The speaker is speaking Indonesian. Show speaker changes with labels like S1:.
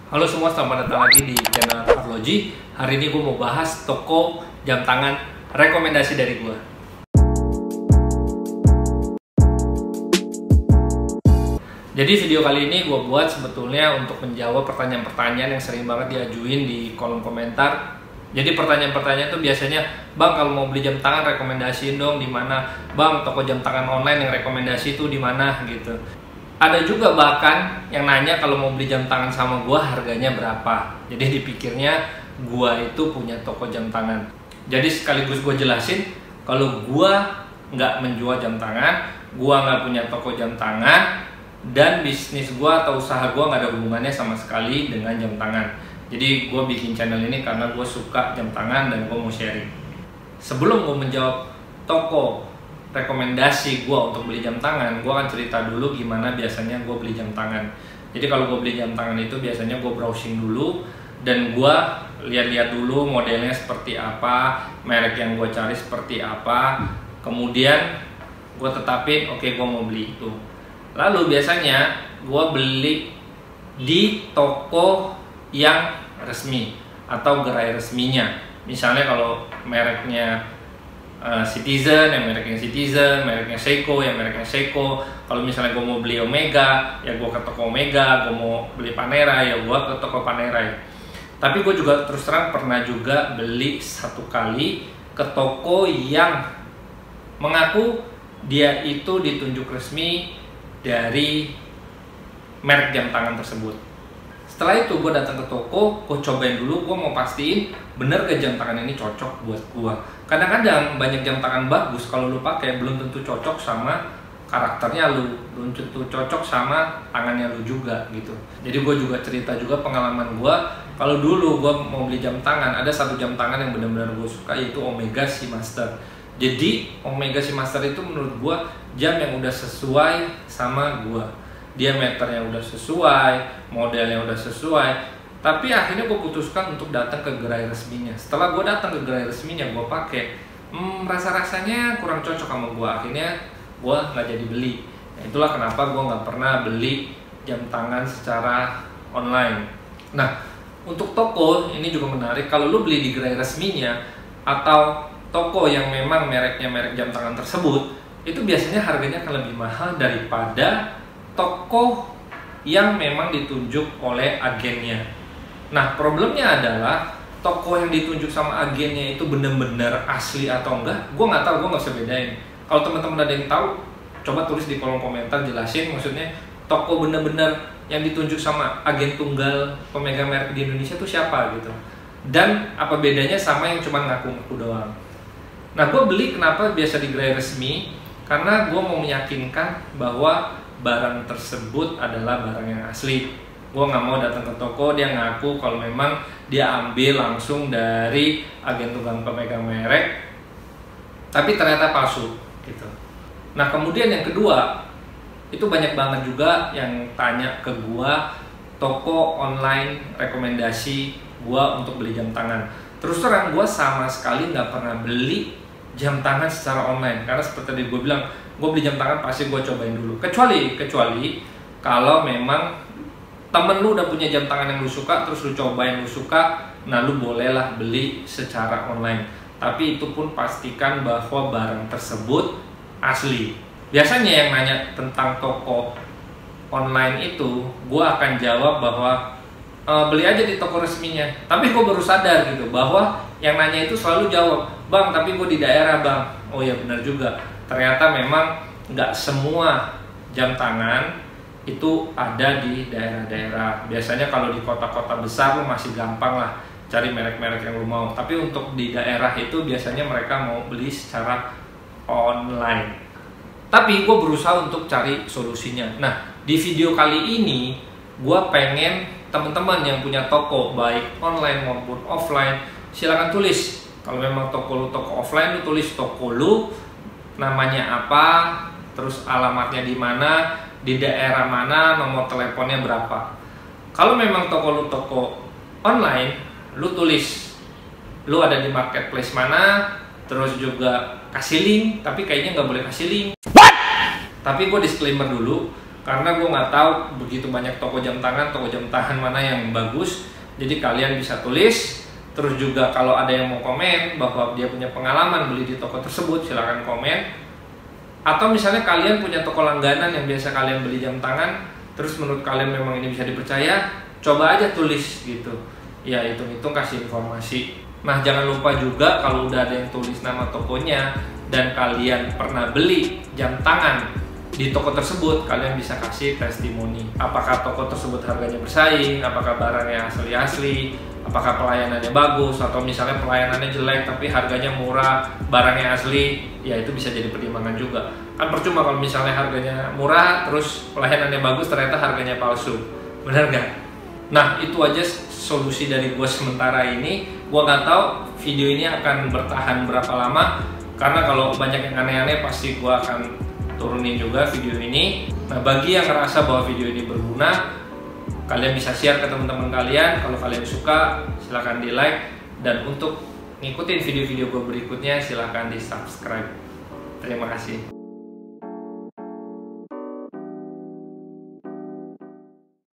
S1: Halo semua, selamat datang lagi di channel Arloji. Hari ini gue mau bahas toko jam tangan rekomendasi dari gue. Jadi video kali ini gue buat sebetulnya untuk menjawab pertanyaan-pertanyaan yang sering banget diajuin di kolom komentar. Jadi pertanyaan-pertanyaan itu biasanya, bang kalau mau beli jam tangan rekomendasiin dong di mana, bang toko jam tangan online yang rekomendasi itu di mana gitu. Ada juga bahkan yang nanya kalau mau beli jam tangan sama gua harganya berapa. Jadi dipikirnya gua itu punya toko jam tangan. Jadi sekaligus gua jelasin kalau gua nggak menjual jam tangan, gua nggak punya toko jam tangan, dan bisnis gua atau usaha gua nggak ada hubungannya sama sekali dengan jam tangan. Jadi gua bikin channel ini karena gua suka jam tangan dan gua mau sharing. Sebelum gua menjawab toko rekomendasi gue untuk beli jam tangan, gue akan cerita dulu gimana biasanya gue beli jam tangan. Jadi kalau gue beli jam tangan itu biasanya gue browsing dulu dan gue lihat-lihat dulu modelnya seperti apa, merek yang gue cari seperti apa, kemudian gue tetapin oke, gue mau beli itu. Lalu biasanya gue beli di toko yang resmi atau gerai resminya. Misalnya kalau mereknya Citizen, yang mereknya Citizen, mereknya Seiko, yang mereknya Seiko. Kalau misalnya gue mau beli Omega, ya gue ke toko Omega. Gue mau beli Panera, ya gue ke toko Panera ya. Tapi gue juga terus terang pernah juga beli satu kali ke toko yang mengaku dia itu ditunjuk resmi dari merek jam tangan tersebut. Setelah itu gue datang ke toko, gue cobain dulu, gue mau pastiin bener gak jam tangan ini cocok buat gue. Kadang-kadang banyak jam tangan bagus kalau lu pakai belum tentu cocok sama karakternya lu, belum tentu cocok sama tangannya lu juga gitu. Jadi gue juga cerita juga pengalaman gue. Kalau dulu gue mau beli jam tangan, ada satu jam tangan yang benar-benar gue suka, yaitu Omega Seamaster. Jadi Omega Seamaster itu menurut gue jam yang udah sesuai sama gue. Diameternya udah sesuai, modelnya udah sesuai, tapi akhirnya gue putuskan untuk datang ke gerai resminya. Setelah gue datang ke gerai resminya, gue pakai, rasa-rasanya kurang cocok sama gue. Akhirnya gue nggak jadi beli. Nah, itulah kenapa gue nggak pernah beli jam tangan secara online. Nah, untuk toko ini juga menarik. Kalau lu beli di gerai resminya atau toko yang memang mereknya merek jam tangan tersebut, itu biasanya harganya akan lebih mahal daripada toko yang memang ditunjuk oleh agennya. Nah, problemnya adalah toko yang ditunjuk sama agennya itu bener-bener asli atau enggak, gue nggak tahu, gue nggak bisa bedain. Kalau teman-teman ada yang tahu, coba tulis di kolom komentar, jelasin maksudnya toko bener-bener yang ditunjuk sama agen tunggal pemegang merek di Indonesia itu siapa gitu. Dan apa bedanya sama yang cuma ngaku-ngaku doang. Nah, gue beli kenapa biasa di gerai resmi, karena gue mau meyakinkan bahwa barang tersebut adalah barang yang asli. Gue nggak mau datang ke toko dia ngaku kalau memang dia ambil langsung dari agen tunggal pemegang merek, tapi ternyata palsu gitu. Nah, kemudian yang kedua, itu banyak banget juga yang tanya ke gue toko online rekomendasi gue untuk beli jam tangan. Terus terang gue sama sekali nggak pernah beli jam tangan secara online, karena seperti tadi gue bilang, gue beli jam tangan pasti gue cobain dulu. Kecuali kalau memang temen lu udah punya jam tangan yang lu suka, terus lu cobain, lu suka, nah lu bolehlah beli secara online. Tapi itu pun pastikan bahwa barang tersebut asli. Biasanya yang nanya tentang toko online itu, gue akan jawab bahwa beli aja di toko resminya. Tapi gue baru sadar gitu bahwa yang nanya itu selalu jawab, bang tapi gue di daerah bang. Oh ya benar juga, ternyata memang nggak semua jam tangan itu ada di daerah-daerah. Biasanya kalau di kota-kota besar lo masih gampang lah cari merek-merek yang lo mau. Tapi untuk di daerah itu biasanya mereka mau beli secara online. Tapi gue berusaha untuk cari solusinya. Nah, di video kali ini gue pengen teman-teman yang punya toko baik online maupun offline, silakan tulis. Kalau memang toko lu toko offline, lu tulis toko lu namanya apa, terus alamatnya di mana, di daerah mana, nomor teleponnya berapa. Kalau memang toko lu toko online, lu tulis lu ada di marketplace mana, terus juga kasih link, tapi kayaknya nggak boleh kasih link. What? Tapi gue disclaimer dulu, karena gue nggak tahu begitu banyak toko jam tangan mana yang bagus. Jadi kalian bisa tulis. Terus juga kalau ada yang mau komen bahwa dia punya pengalaman beli di toko tersebut, silahkan komen. Atau misalnya kalian punya toko langganan yang biasa kalian beli jam tangan, terus menurut kalian memang ini bisa dipercaya, coba aja tulis gitu. Ya hitung-hitung kasih informasi. Nah jangan lupa juga kalau udah ada yang tulis nama tokonya dan kalian pernah beli jam tangan di toko tersebut, kalian bisa kasih testimoni. Apakah toko tersebut harganya bersaing, apakah barangnya asli-asli, apakah pelayanannya bagus, atau misalnya pelayanannya jelek tapi harganya murah, barangnya asli, ya itu bisa jadi pertimbangan juga. Kan percuma kalau misalnya harganya murah, terus pelayanannya bagus, ternyata harganya palsu. Benar nggak? Nah itu aja solusi dari gue sementara ini. Gue nggak tahu video ini akan bertahan berapa lama, karena kalau banyak yang aneh-aneh pasti gue akan turunin juga video ini. Nah bagi yang ngerasa bahwa video ini berguna, kalian bisa share ke teman-teman kalian. Kalau kalian suka silahkan di like, dan untuk ngikutin video-video gue berikutnya silahkan di subscribe. Terima kasih.